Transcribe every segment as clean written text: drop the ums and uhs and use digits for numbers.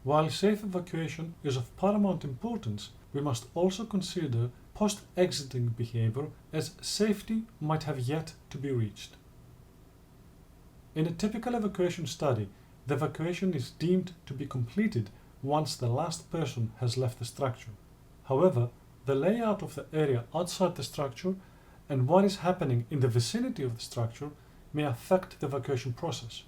While safe evacuation is of paramount importance, we must also consider post-exiting behaviour, as safety might have yet to be reached. In a typical evacuation study, the evacuation is deemed to be completed once the last person has left the structure. However, the layout of the area outside the structure and what is happening in the vicinity of the structure may affect the evacuation process.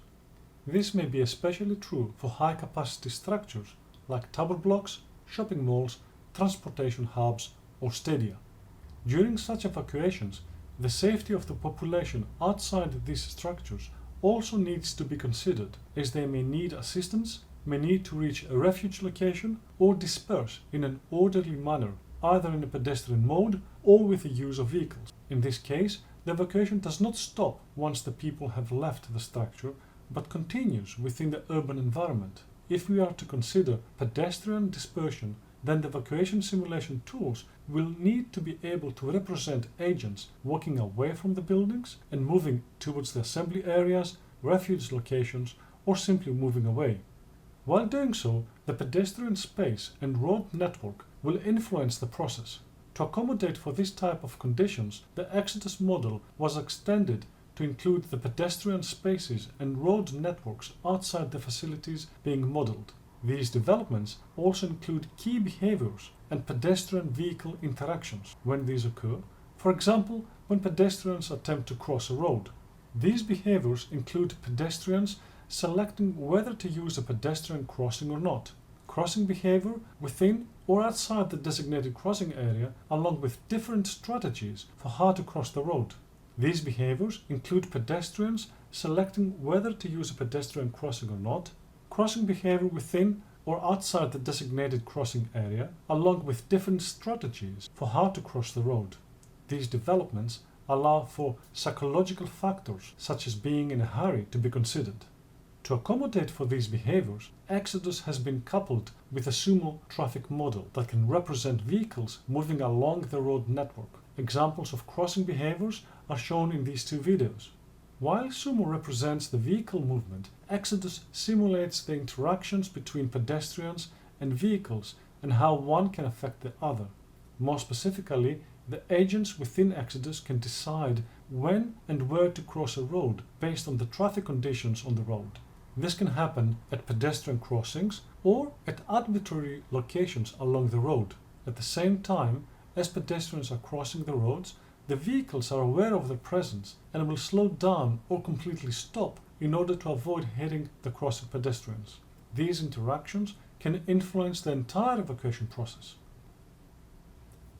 This may be especially true for high-capacity structures like tower blocks, shopping malls, transportation hubs, or stadia. During such evacuations, the safety of the population outside these structures also needs to be considered, as they may need assistance, may need to reach a refuge location, or disperse in an orderly manner, either in a pedestrian mode or with the use of vehicles. In this case, the evacuation does not stop once the people have left the structure, but continues within the urban environment. If we are to consider pedestrian dispersion, then the evacuation simulation tools will need to be able to represent agents walking away from the buildings and moving towards the assembly areas, refuge locations, or simply moving away. While doing so, the pedestrian space and road network will influence the process. To accommodate for this type of conditions, the Exodus model was extended to include the pedestrian spaces and road networks outside the facilities being modelled. These developments also include key behaviours and pedestrian vehicle interactions when these occur, for example, when pedestrians attempt to cross a road. These behaviours include pedestrians selecting whether to use a pedestrian crossing or not, crossing behaviour within or outside the designated crossing area, along with different strategies for how to cross the road. These behaviours include pedestrians selecting whether to use a pedestrian crossing or not, crossing behaviour within or outside the designated crossing area, along with different strategies for how to cross the road. These developments allow for psychological factors such as being in a hurry to be considered. To accommodate for these behaviours, Exodus has been coupled with a sumo traffic model that can represent vehicles moving along the road network. Examples of crossing behaviours are shown in these two videos. While sumo represents the vehicle movement, Exodus simulates the interactions between pedestrians and vehicles and how one can affect the other. More specifically, the agents within Exodus can decide when and where to cross a road based on the traffic conditions on the road. This can happen at pedestrian crossings or at arbitrary locations along the road. At the same time, as pedestrians are crossing the roads, the vehicles are aware of their presence and will slow down or completely stop in order to avoid hitting the crossing pedestrians. These interactions can influence the entire evacuation process.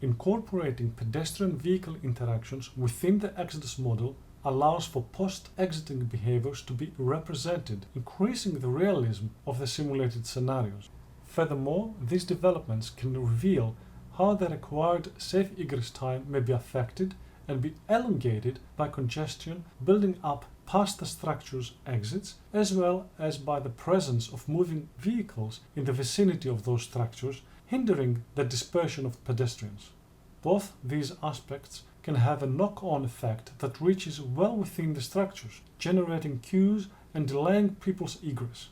Incorporating pedestrian vehicle interactions within the Exodus model allows for post-exiting behaviours to be represented, increasing the realism of the simulated scenarios. Furthermore, these developments can reveal how the required safe egress time may be affected and be elongated by congestion building up past the structure's exits, as well as by the presence of moving vehicles in the vicinity of those structures, hindering the dispersion of pedestrians. Both these aspects can have a knock-on effect that reaches well within the structures, generating queues and delaying people's egress.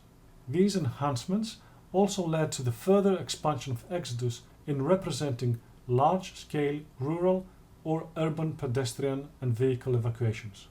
These enhancements also led to the further expansion of Exodus in representing large-scale rural or urban pedestrian and vehicle evacuations.